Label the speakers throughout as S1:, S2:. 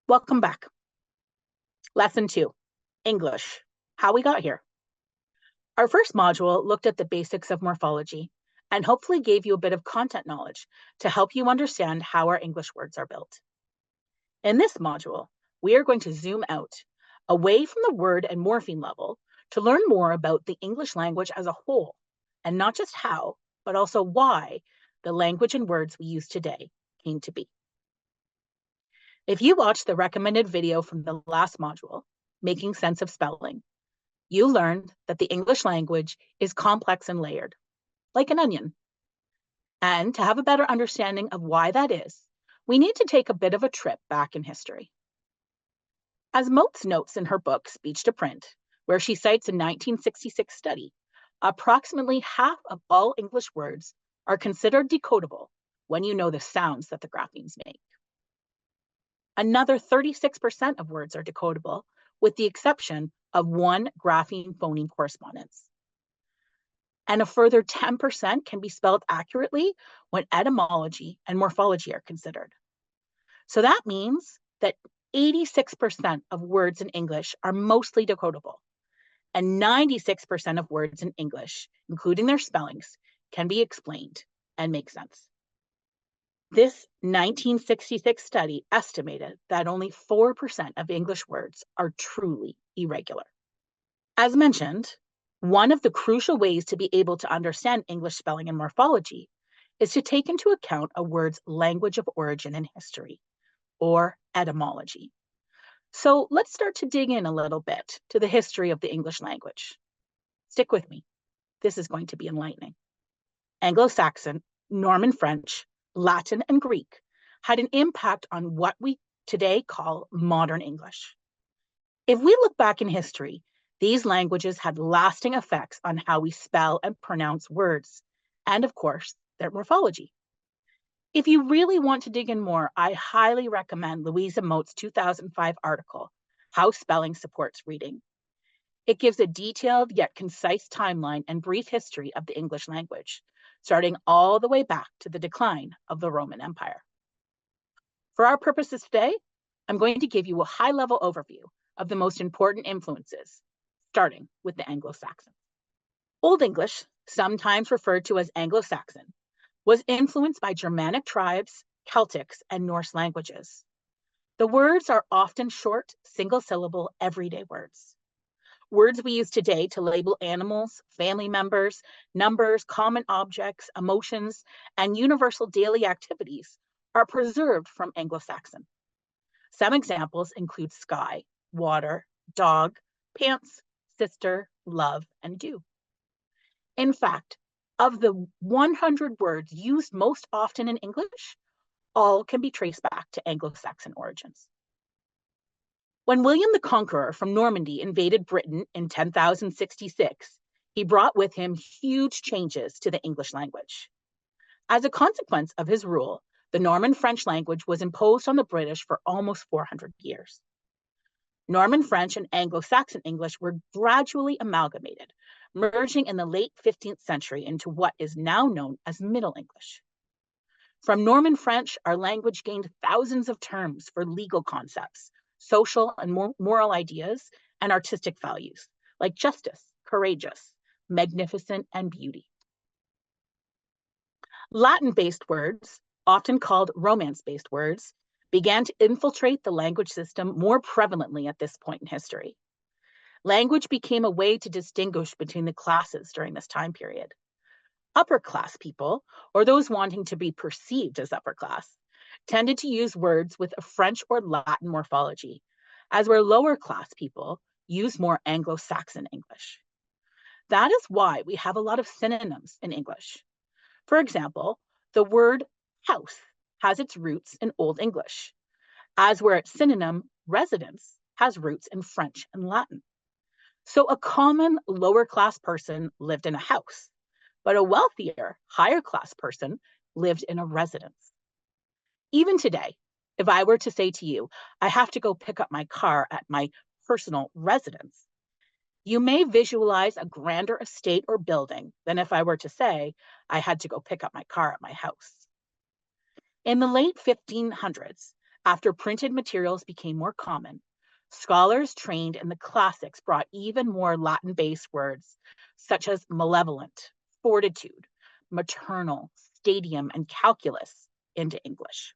S1: Welcome back. Lesson 2, English, how we got here. Our first module looked at the basics of morphology and hopefully gave you a bit of content knowledge to help you understand how our English words are built. In this module, we are going to zoom out, away from the word and morpheme level, to learn more about the English language as a whole, and not just how, but also why the language and words we use today came to be. If you watched the recommended video from the last module, Making Sense of Spelling, you learned that the English language is complex and layered, like an onion. And to have a better understanding of why that is, we need to take a bit of a trip back in history. As Motes notes in her book, Speech to Print, where she cites a 1966 study, approximately half of all English words are considered decodable when you know the sounds that the graphemes make. Another 36% of words are decodable, with the exception of one grapheme-phoneme correspondence. And a further 10% can be spelled accurately when etymology and morphology are considered. So that means that 86% of words in English are mostly decodable, and 96% of words in English, including their spellings, can be explained and make sense. This 1966 study estimated that only 4% of English words are truly irregular. As mentioned, one of the crucial ways to be able to understand English spelling and morphology is to take into account a word's language of origin and history, or etymology. So let's start to dig in a little bit to the history of the English language. Stick with me. This is going to be enlightening. Anglo-Saxon, Norman French, Latin, and Greek had an impact on what we today call modern English. If we look back in history, these languages had lasting effects on how we spell and pronounce words, and of course, their morphology. If you really want to dig in more, I highly recommend Louisa Mote's 2005 article, How Spelling Supports Reading. It gives a detailed yet concise timeline and brief history of the English language, starting all the way back to the decline of the Roman Empire. For our purposes today, I'm going to give you a high-level overview of the most important influences, starting with the Anglo-Saxon. Old English, sometimes referred to as Anglo-Saxon, was influenced by Germanic tribes, Celtics, and Norse languages. The words are often short, single-syllable, everyday words. Words we use today to label animals, family members, numbers, common objects, emotions, and universal daily activities are preserved from Anglo-Saxon. Some examples include sky, water, dog, pants, sister, love, and do. In fact, of the 100 words used most often in English, all can be traced back to Anglo-Saxon origins. When William the Conqueror from Normandy invaded Britain in 1066, he brought with him huge changes to the English language. As a consequence of his rule, the Norman French language was imposed on the British for almost 400 years. Norman French and Anglo-Saxon English were gradually amalgamated, merging in the late 15th century into what is now known as Middle English. From Norman French, our language gained thousands of terms for legal concepts, social and moral ideas, and artistic values, like justice, courageous, magnificent, and beauty. Latin-based words, often called Romance-based words, began to infiltrate the language system more prevalently at this point in history. Language became a way to distinguish between the classes during this time period. Upper class people, or those wanting to be perceived as upper class, tended to use words with a French or Latin morphology, as where lower class people use more Anglo-Saxon English. That is why we have a lot of synonyms in English. For example, the word house has its roots in Old English, as where its synonym residence has roots in French and Latin. So a common lower class person lived in a house, but a wealthier, higher class person lived in a residence. Even today, if I were to say to you, I have to go pick up my car at my personal residence, you may visualize a grander estate or building than if I were to say, I had to go pick up my car at my house. In the late 1500s, After printed materials became more common, scholars trained in the classics brought even more Latin-based words such as malevolent, fortitude, maternal, stadium, and calculus into English.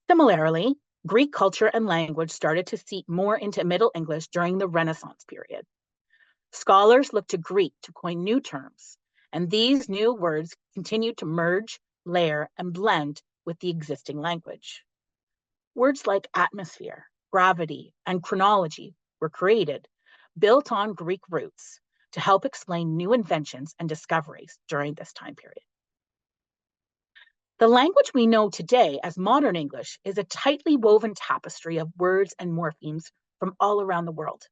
S1: Similarly, Greek culture and language started to seep more into Middle English during the Renaissance period. Scholars looked to Greek to coin new terms, and these new words continued to merge, layer, and blend with the existing language. Words like atmosphere, gravity, and chronology were created, built on Greek roots, to help explain new inventions and discoveries during this time period. The language we know today as modern English is a tightly woven tapestry of words and morphemes from all around the world.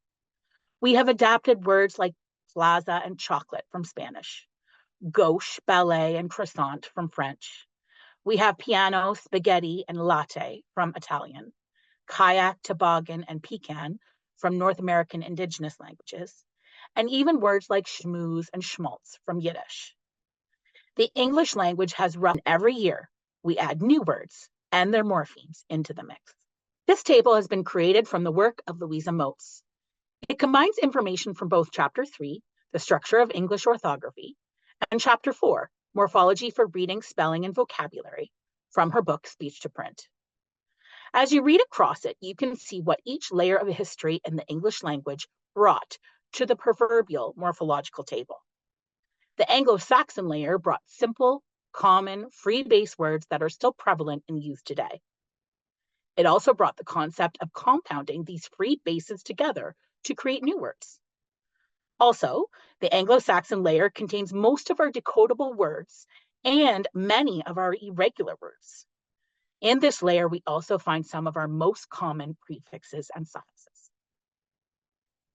S1: We have adapted words like plaza and chocolate from Spanish, gauche, ballet, and croissant from French. We have piano, spaghetti, and latte from Italian, kayak, toboggan, and pecan from North American indigenous languages, and even words like schmooze and schmaltz from Yiddish. The English language has run every year. We add new words and their morphemes into the mix. This table has been created from the work of Louisa Moats. It combines information from both Chapter 3, the structure of English orthography, and Chapter 4, morphology for reading, spelling, and vocabulary, from her book, Speech to Print. As you read across it, you can see what each layer of history in the English language brought to the proverbial morphological table. The Anglo-Saxon layer brought simple, common, free base words that are still prevalent in use today. It also brought the concept of compounding these free bases together to create new words. Also, the Anglo-Saxon layer contains most of our decodable words and many of our irregular words. In this layer, we also find some of our most common prefixes and suffixes.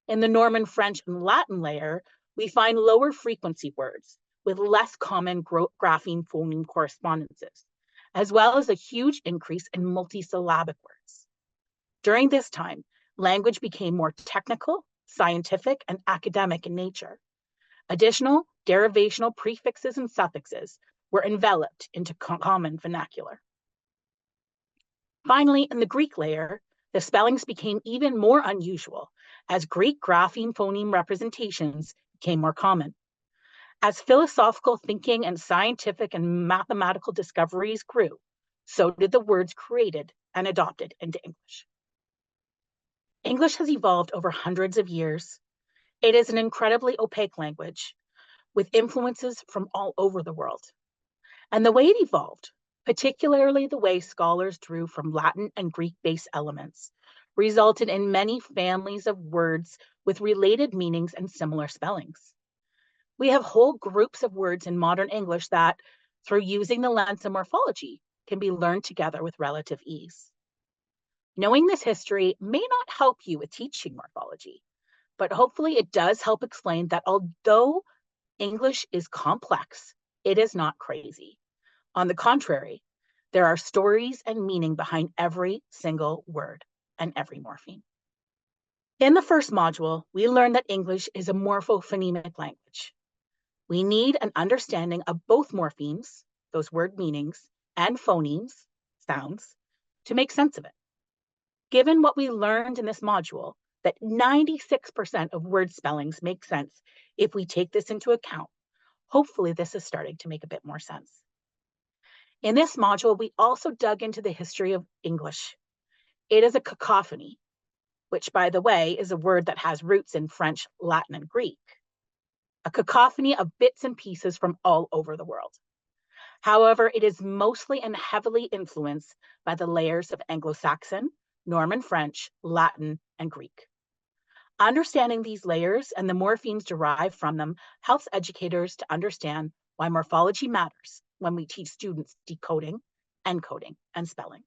S1: In the Norman, French, and Latin layer, we find lower frequency words with less common grapheme phoneme correspondences, as well as a huge increase in multisyllabic words. During this time, language became more technical, scientific, and academic in nature. Additional derivational prefixes and suffixes were enveloped into common vernacular. Finally, in the Greek layer, the spellings became even more unusual as Greek grapheme phoneme representations became more common. As philosophical thinking and scientific and mathematical discoveries grew, so did the words created and adopted into English. English has evolved over hundreds of years. It is an incredibly opaque language with influences from all over the world. And the way it evolved, particularly the way scholars drew from Latin and Greek-based elements, resulted in many families of words with related meanings and similar spellings. We have whole groups of words in modern English that, through using the lens of morphology, can be learned together with relative ease. Knowing this history may not help you with teaching morphology, but hopefully it does help explain that although English is complex, it is not crazy. On the contrary, there are stories and meaning behind every single word and every morpheme. In the first module, we learned that English is a morphophonemic language. We need an understanding of both morphemes, those word meanings, and phonemes, sounds, to make sense of it. Given what we learned in this module, that 96% of word spellings make sense if we take this into account, hopefully this is starting to make a bit more sense. In this module, we also dug into the history of English. It is a cacophony, which, by the way, is a word that has roots in French, Latin, and Greek. A cacophony of bits and pieces from all over the world. However, it is mostly and heavily influenced by the layers of Anglo-Saxon, Norman French, Latin, and Greek. Understanding these layers and the morphemes derived from them helps educators to understand why morphology matters when we teach students decoding, encoding, and spelling.